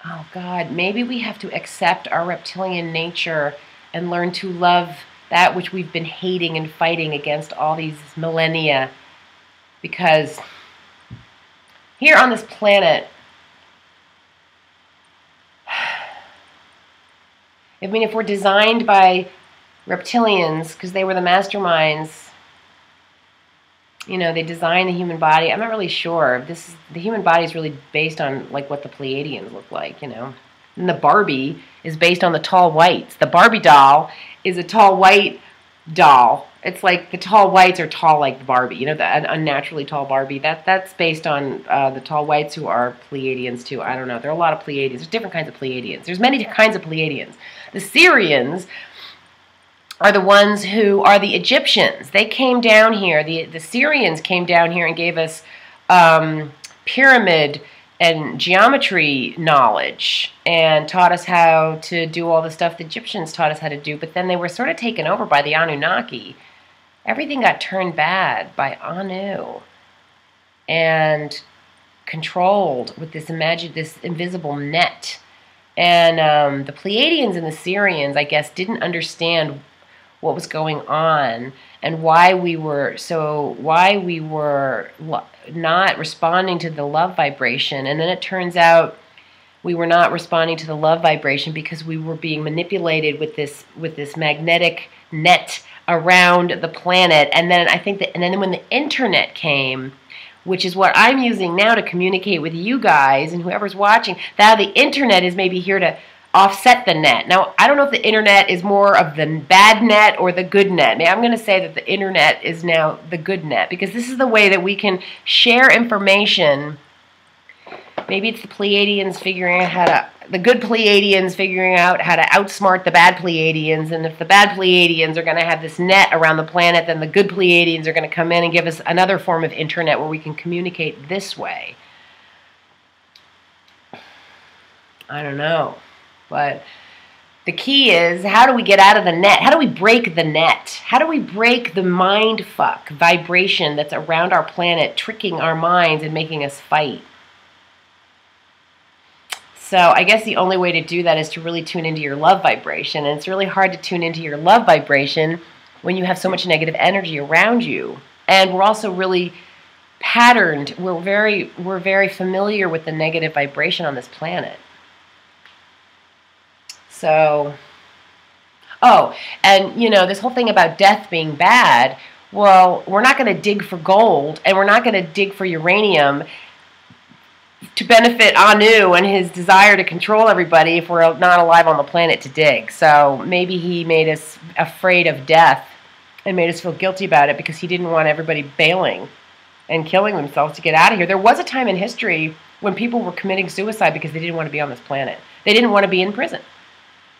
Oh God, maybe we have to accept our reptilian nature and learn to love that which we've been hating and fighting against all these millennia. Because here on this planet, if we're designed by reptilians, because they were the masterminds, they designed the human body. I'm not really sure. The human body is really based on like what the Pleiadians look like, And the Barbie is based on the tall whites. The Barbie doll is a tall white doll. It's like the tall whites are tall like the Barbie, the unnaturally tall Barbie. That's based on the tall whites, who are Pleiadians too. I don't know. There are a lot of Pleiadians. There's different kinds of Pleiadians. There's many kinds of Pleiadians. The Syrians are the ones who are the Egyptians. They came down here. The Syrians came down here and gave us pyramid and geometry knowledge and taught us how to do all the stuff the Egyptians taught us how to do, but then they were sort of taken over by the Anunnaki. Everything got turned bad by Anu and controlled with this invisible net. And the Pleiadians and the Syrians, I guess, didn't understand what was going on and why we were not responding to the love vibration. And then it turns out we were not responding to the love vibration because we were being manipulated with this magnetic net around the planet. And then I think that, and then when the internet came, which is what I'm using now to communicate with you guys and whoever's watching. Now the internet is maybe here to offset the net. Now, I don't know if the internet is more of the bad net or the good net. I'm going to say that the internet is now the good net, because this is the way that we can share information. Maybe it's the Pleiadians figuring out how to, the good Pleiadians figuring out how to outsmart the bad Pleiadians, and if the bad Pleiadians are going to have this net around the planet, then the good Pleiadians are going to come in and give us another form of internet where we can communicate this way. I don't know. But the key is, how do we get out of the net? How do we break the net? How do we break the mind fuck vibration that's around our planet, tricking our minds and making us fight? So I guess the only way to do that is to really tune into your love vibration. And it's really hard to tune into your love vibration when you have so much negative energy around you. And we're also really patterned. We're very familiar with the negative vibration on this planet. So, oh, and you know, this whole thing about death being bad, well, we're not going to dig for gold, and we're not going to dig for uranium to benefit Anu and his desire to control everybody if we're not alive on the planet to dig. So maybe he made us afraid of death and made us feel guilty about it because he didn't want everybody bailing and killing themselves to get out of here. There was a time in history when people were committing suicide because they didn't want to be on this planet. They didn't want to be in prison.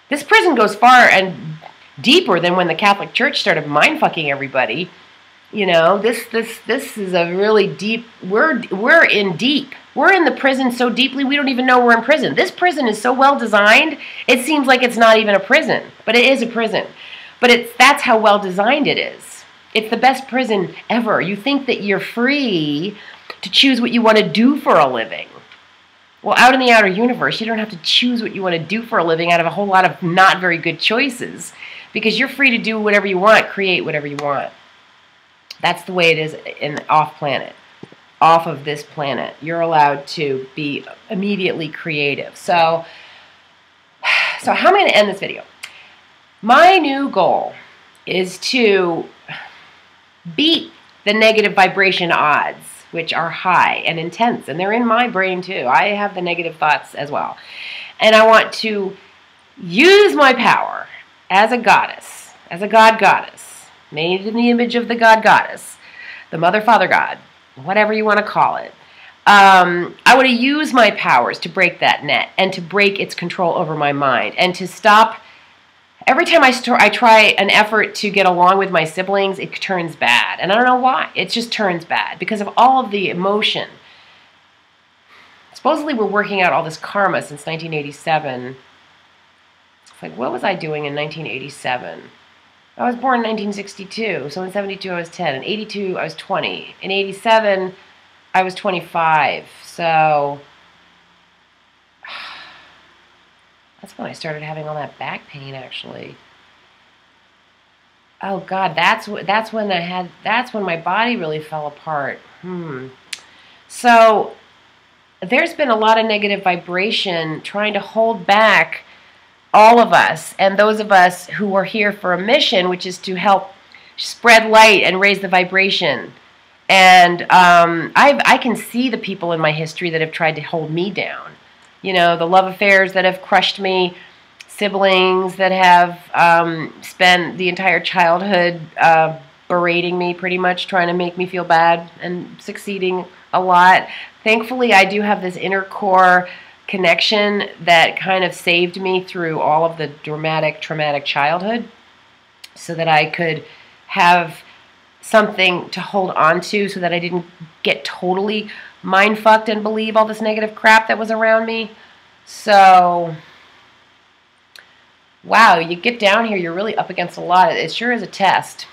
This prison goes far and deeper than when the Catholic Church started mind-fucking everybody. You know, this is a really deep, we're in deep. We're in the prison so deeply we don't even know we're in prison. This prison is so well designed, it seems like it's not even a prison, but it is a prison. But that's how well designed it is. It's the best prison ever. You think that you're free to choose what you want to do for a living. Well, out in the outer universe, you don't have to choose what you want to do for a living out of a whole lot of not very good choices, because you're free to do whatever you want, create whatever you want. That's the way it is in off-planet, off of this planet. You're allowed to be immediately creative. So how am I going to end this video? My new goal is to beat the negative vibration odds, which are high and intense, and they're in my brain too. I have the negative thoughts as well. And I want to use my power as a goddess, as a goddess, made in the image of the goddess, the mother, father, God, whatever you want to call it. I want to use my powers to break that net and to break its control over my mind and to stop. Every time I try an effort to get along with my siblings, it turns bad. And I don't know why. It just turns bad because of all of the emotion. Supposedly we're working out all this karma since 1987. It's like, what was I doing in 1987? I was born in 1962, so in 72 I was 10. In 82 I was 20. In 87 I was 25. So that's when I started having all that back pain, actually. Oh God, that's when my body really fell apart. So there's been a lot of negative vibration trying to hold back all of us and those of us who are here for a mission, which is to help spread light and raise the vibration. And I can see the people in my history that have tried to hold me down. You know, the love affairs that have crushed me, siblings that have spent the entire childhood berating me pretty much, trying to make me feel bad and succeeding a lot. Thankfully, I do have this inner core connection that kind of saved me through all of the traumatic childhood so that I could have something to hold on to so that I didn't get totally mind-fucked and believe all this negative crap that was around me. So, wow, you get down here, you're really up against a lot. It sure is a test.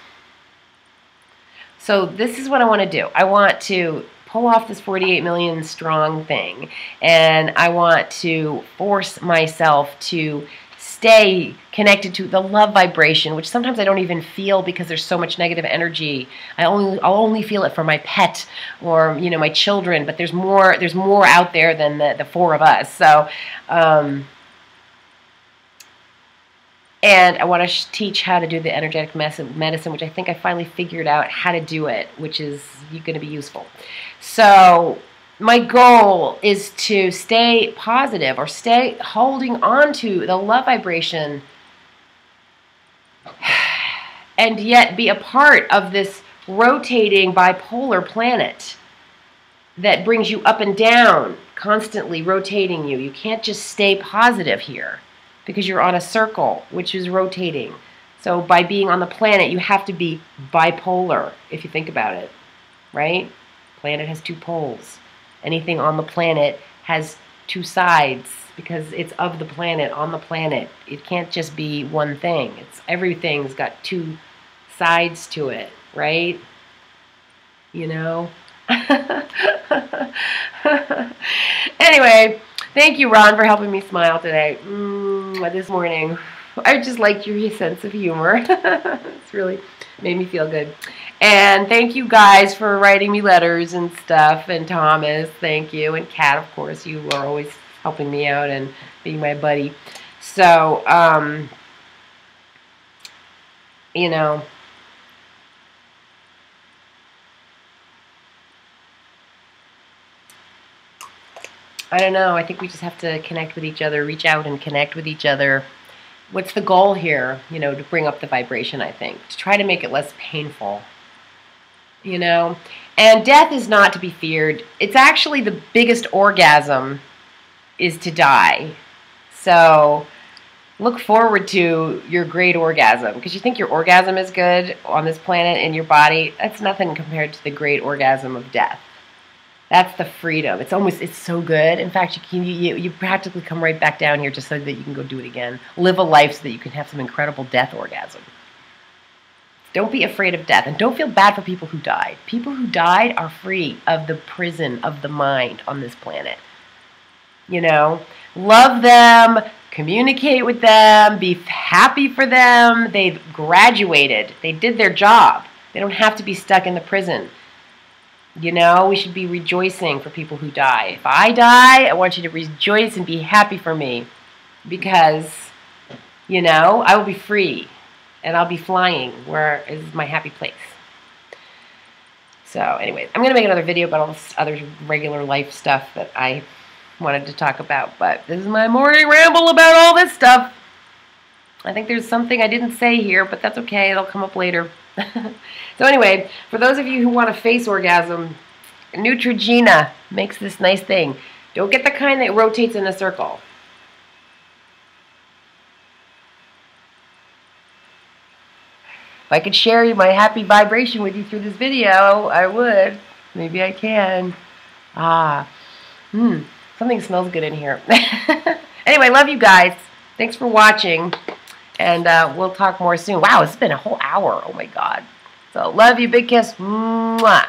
So this is what I want to do. I want to pull off this 48 million strong thing, and I want to force myself to stay connected to the love vibration, which sometimes I don't even feel because there's so much negative energy. I'll only feel it for my pet or, you know, my children, but there's more out there than the four of us. So And I want to teach how to do the energetic medicine, which I think I finally figured out how to do it, which is going to be useful. So my goal is to stay positive, or stay holding on to the love vibration, and yet be a part of this rotating bipolar planet that brings you up and down, constantly rotating you. You can't just stay positive here because you're on a circle, which is rotating. So by being on the planet, you have to be bipolar, if you think about it, right? Planet has two poles. Anything on the planet has two sides because it's of the planet, on the planet. It can't just be one thing. Everything's got two sides to it, right? You know? Anyway, thank you, Ron, for helping me smile today. This morning. I just liked your sense of humor. It's really made me feel good. And thank you guys for writing me letters and stuff. And Thomas, thank you. And Kat, of course, you are always helping me out and being my buddy. So, you know, I don't know. I think we just have to connect with each other, reach out and connect with each other. What's the goal here? You know, to bring up the vibration, I think. To try to make it less painful. You know? And death is not to be feared. It's actually the biggest orgasm is to die. So look forward to your great orgasm. Because you think your orgasm is good on this planet in your body. That's nothing compared to the great orgasm of death. That's the freedom. It's so good. In fact, you practically come right back down here just so that you can go do it again. Live a life so that you can have some incredible death orgasm. Don't be afraid of death. And don't feel bad for people who died. People who died are free of the prison of the mind on this planet. You know, love them, communicate with them, be happy for them. They've graduated. They did their job. They don't have to be stuck in the prison. You know, we should be rejoicing for people who die. If I die, I want you to rejoice and be happy for me. Because, you know, I will be free. And I'll be flying where is my happy place. So, anyway, I'm going to make another video about all this other regular life stuff that I wanted to talk about. But this is my morning ramble about all this stuff. I think there's something I didn't say here, but that's okay. It'll come up later. So anyway, for those of you who want a face orgasm, Neutrogena makes this nice thing. Don't get the kind that rotates in a circle. If I could share my happy vibration with you through this video, I would. Maybe I can. Something smells good in here. Anyway, love you guys. Thanks for watching. And we'll talk more soon. Wow, it's been a whole hour. Oh, my God. So, love you. Big kiss. Mwah.